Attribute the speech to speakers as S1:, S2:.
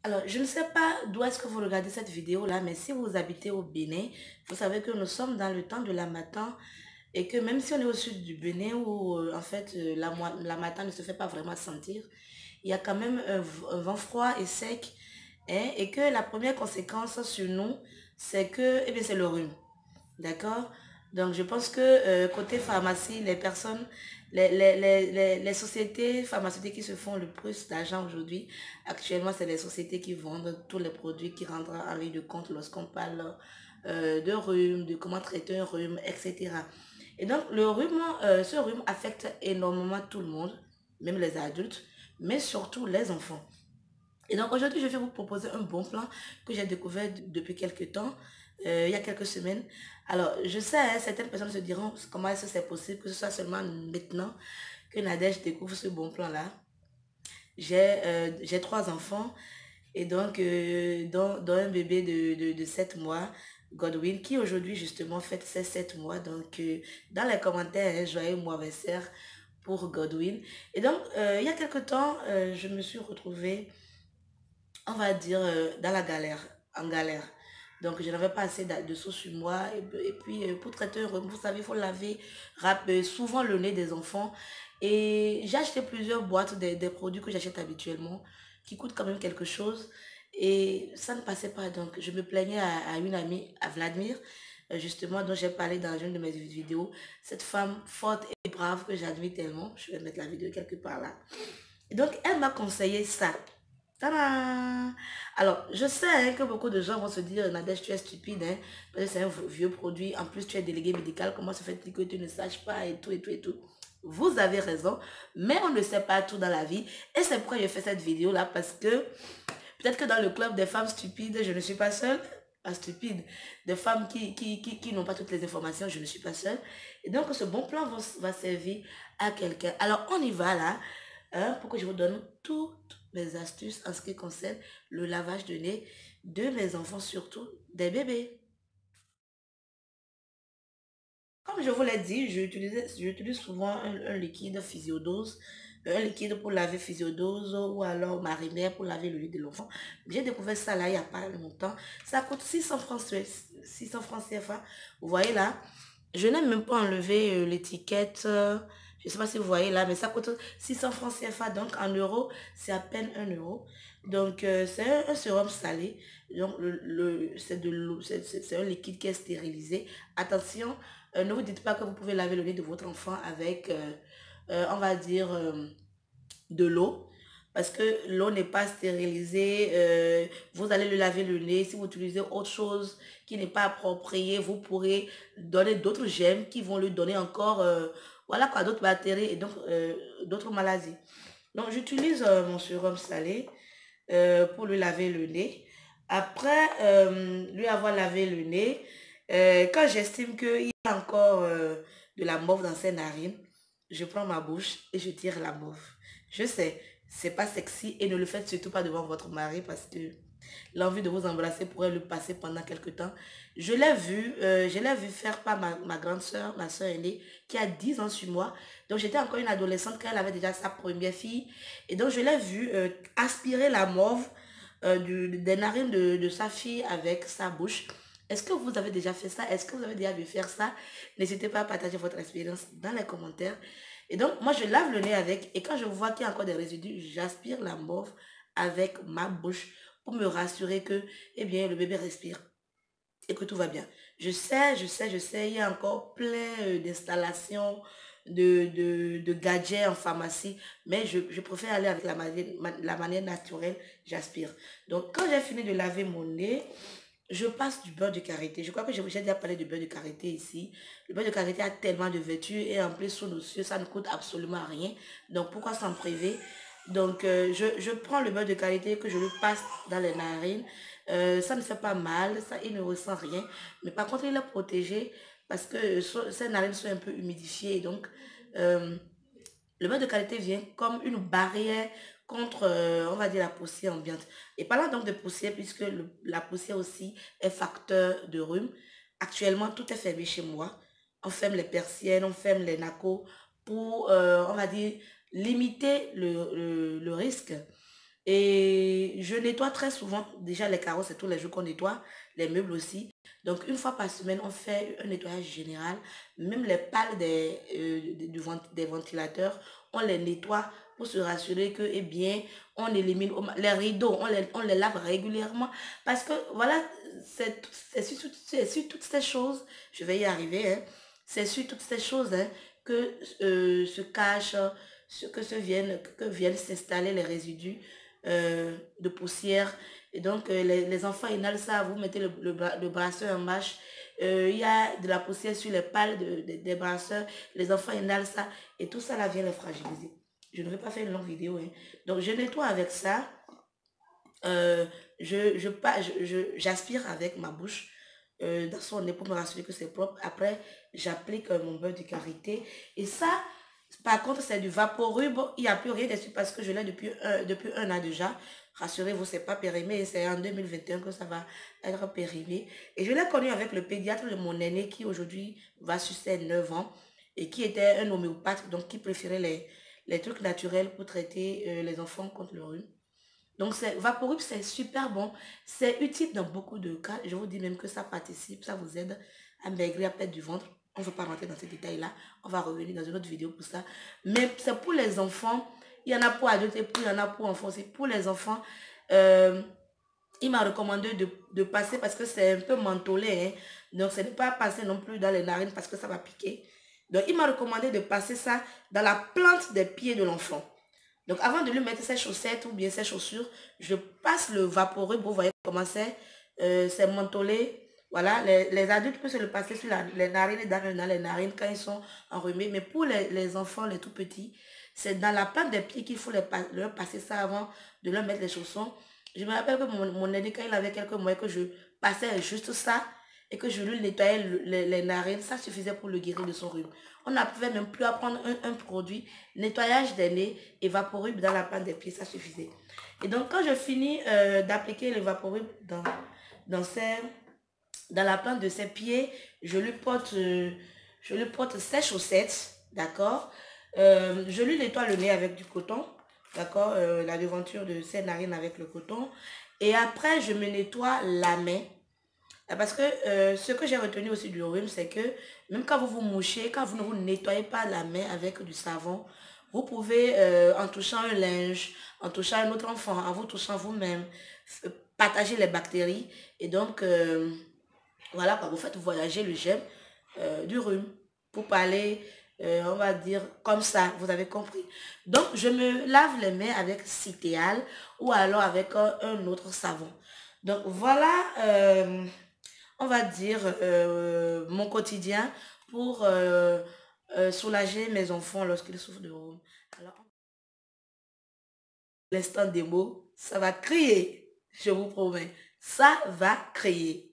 S1: Alors, je ne sais pas d'où est-ce que vous regardez cette vidéo-là, mais si vous habitez au Bénin, vous savez que nous sommes dans le temps de la matin et que même si on est au sud du Bénin où la matin ne se fait pas vraiment sentir, il y a quand même un vent froid et sec, hein, et que la première conséquence sur nous, c'est que, eh bien, c'est le rhume. D'accord? Donc, je pense que côté pharmacie, les personnes, les sociétés pharmaceutiques qui se font le plus d'argent aujourd'hui, actuellement, c'est les sociétés qui vendent tous les produits qui rentrent en ligne de compte lorsqu'on parle de rhume, de comment traiter un rhume, etc. Et donc, ce rhume affecte énormément tout le monde, même les adultes, mais surtout les enfants. Et donc aujourd'hui, je vais vous proposer un bon plan que j'ai découvert depuis quelques temps, il y a quelques semaines. Alors, je sais, hein, certaines personnes se diront comment est-ce que c'est possible que ce soit seulement maintenant que Nadège découvre ce bon plan-là. J'ai 3 enfants et donc dont un bébé de 7 mois, Godwin, qui aujourd'hui justement fête ses 7 mois. Donc, dans les commentaires, hein, joyeux anniversaire pour Godwin. Et donc, il y a quelques temps, je me suis retrouvée, on va dire, dans la galère, en galère. Donc, je n'avais pas assez de sous sur moi. Et puis, pour traiter un rhume, vous savez, il faut laver souvent le nez des enfants. Et j'ai acheté plusieurs boîtes des produits que j'achète habituellement, qui coûtent quand même quelque chose. Et ça ne passait pas. Donc, je me plaignais à une amie, à Vladimir, justement, dont j'ai parlé dans une de mes vidéos. Cette femme forte et brave que j'admire tellement. Je vais mettre la vidéo quelque part là. Et donc, elle m'a conseillé ça. Tadam! Alors, je sais, hein, que beaucoup de gens vont se dire, Nadège, tu es stupide, hein, parce que c'est un vieux produit. En plus, tu es délégué médical. Comment se fait-il que tu ne saches pas et tout, et tout, et tout? Vous avez raison, mais on ne sait pas tout dans la vie. Et c'est pourquoi je fais cette vidéo-là, parce que peut-être que dans le club des femmes stupides, je ne suis pas seule. Pas stupide. Des femmes qui n'ont pas toutes les informations, je ne suis pas seule. Et donc, ce bon plan va servir à quelqu'un. Alors, on y va là, hein, pour que je vous donne toutes mes astuces en ce qui concerne le lavage de nez de mes enfants, surtout des bébés. Comme je vous l'ai dit, j'utilise souvent un liquide physiodose, un liquide pour laver physiodose ou alors Marimère pour laver le lit de l'enfant. J'ai découvert ça là il n'y a pas longtemps. Ça coûte 600 francs, 600 francs CFA. Vous voyez là, je n'ai même pas enlevé l'étiquette. Je ne sais pas si vous voyez là, mais ça coûte 600 francs CFA. Donc en euros, c'est à peine 1 euro. Donc c'est un sérum salé. Donc c'est de l'eau, c'est un liquide qui est stérilisé. Attention, ne vous dites pas que vous pouvez laver le nez de votre enfant avec, on va dire, de l'eau. Parce que l'eau n'est pas stérilisée. Vous allez le laver le nez. Si vous utilisez autre chose qui n'est pas appropriée, vous pourrez donner d'autres germes qui vont lui donner encore, voilà quoi, d'autres bactéries et donc d'autres maladies. Donc j'utilise mon sérum salé pour lui laver le nez. Après lui avoir lavé le nez, quand j'estime qu'il y a encore de la mauve dans ses narines, je prends ma bouche et je tire la mauve. Je sais, c'est pas sexy et ne le faites surtout pas devant votre mari parce que l'envie de vous embrasser pourrait lui passer pendant quelque temps. Je l'ai vu faire par ma grande soeur, ma soeur aînée, qui a 10 ans sur moi. Donc j'étais encore une adolescente quand elle avait déjà sa première fille. Et donc je l'ai vu aspirer la mauve des narines de sa fille avec sa bouche. Est-ce que vous avez déjà fait ça? Est-ce que vous avez déjà vu faire ça? N'hésitez pas à partager votre expérience dans les commentaires. Et donc, moi, je lave le nez avec. Et quand je vois qu'il y a encore des résidus, j'aspire la mauve avec ma bouche pour me rassurer que, eh bien, le bébé respire et que tout va bien. Je sais, il y a encore plein d'installations, de gadgets en pharmacie, mais je préfère aller avec la manière naturelle, j'aspire. Donc, quand j'ai fini de laver mon nez, je passe du beurre de karité. Je crois que j'ai déjà parlé du beurre de karité ici. Le beurre de karité a tellement de vertus et en plus, sous nos cieux, ça ne coûte absolument rien. Donc, pourquoi s'en priver? Donc, je prends le beurre de karité que je le passe dans les narines. Ça ne fait pas mal, ça, il ne ressent rien. Mais par contre, il est protégé parce que ses narines sont un peu humidifiées. Donc, euh, le beurre de qualité vient comme une barrière contre, on va dire, la poussière ambiante. Et parlant donc de poussière, puisque la poussière aussi est facteur de rhume, actuellement, tout est fermé chez moi. On ferme les persiennes, on ferme les nacos pour, on va dire, limiter le risque Et je nettoie très souvent. Déjà, les carreaux, c'est tous les jours qu'on nettoie. Les meubles aussi. Donc, une fois par semaine, on fait un nettoyage général. Même les pales des ventilateurs, on les nettoie pour se rassurer que, eh bien, on élimine les rideaux, on les lave régulièrement. Parce que, voilà, c'est sur toutes ces choses, je vais y arriver, hein, c'est sur toutes ces choses hein, que se cachent, que viennent s'installer les résidus de poussière. Et donc, les enfants inhalent ça, vous mettez le brasseur en marche. Il y a de la poussière sur les pales des brasseurs. Les enfants inhalent ça. Et tout ça, là, vient les fragiliser. Je ne vais pas faire une longue vidéo. Hein. Donc, je nettoie avec ça. Euh, j'aspire avec ma bouche dans son nez pour me rassurer que c'est propre. Après, j'applique mon beurre de karité. Et ça, par contre, c'est du Vaporub. Il n'y a plus rien dessus parce que je l'ai depuis un an déjà. Rassurez-vous, c'est pas périmé. C'est en 2021 que ça va être périmé. Et je l'ai connu avec le pédiatre de mon aîné qui aujourd'hui va sur ses 9 ans et qui était un homéopathe, donc qui préférait les trucs naturels pour traiter les enfants contre le rhume. Donc, Vaporub, c'est super bon. C'est utile dans beaucoup de cas. Je vous dis même que ça participe, ça vous aide à maigrir, à perdre du ventre. On ne va pas rentrer dans ces détails-là. On va revenir dans une autre vidéo pour ça. Mais c'est pour les enfants. Il y en a pour adultes et puis il y en a pour enfants. C'est pour les enfants. Il m'a recommandé de passer parce que c'est un peu mentholé. Hein. Donc, ce n'est pas passer non plus dans les narines parce que ça va piquer. Donc, il m'a recommandé de passer ça dans la plante des pieds de l'enfant. Donc, avant de lui mettre ses chaussettes ou bien ses chaussures, je passe le Vaporub. Vous voyez comment c'est mentholé. Voilà, les adultes peuvent se le passer sur les narines, dans les narines quand ils sont enrhumés. Mais pour les enfants, les tout petits, c'est dans la plante des pieds qu'il faut leur passer ça avant de leur mettre les chaussons. Je me rappelle que mon aîné, quand il avait quelques mois, que je passais juste ça et que je lui nettoyais les narines, ça suffisait pour le guérir de son rhume. On ne pouvait même plus apprendre un produit, nettoyage des nez et Vaporub dans la plante des pieds, ça suffisait. Et donc, quand je finis d'appliquer le Vaporub dans la plante de ses pieds, je lui porte ses chaussettes, d'accord. Je lui nettoie le nez avec du coton, d'accord, la devanture de ses narines avec le coton. Et après, je me nettoie la main. Parce que ce que j'ai retenu aussi du rhume, c'est que même quand vous vous mouchez, quand vous ne vous nettoyez pas la main avec du savon, vous pouvez, en touchant un linge, en touchant un autre enfant, en vous touchant vous-même, partager les bactéries. Et donc, voilà, vous faites voyager le germe du rhume. Pour parler, on va dire comme ça, vous avez compris. Donc, je me lave les mains avec Citéal ou alors avec un autre savon. Donc, voilà, on va dire, mon quotidien pour soulager mes enfants lorsqu'ils souffrent de rhume. Alors, l'instant démo, ça va crier, je vous promets. Ça va crier.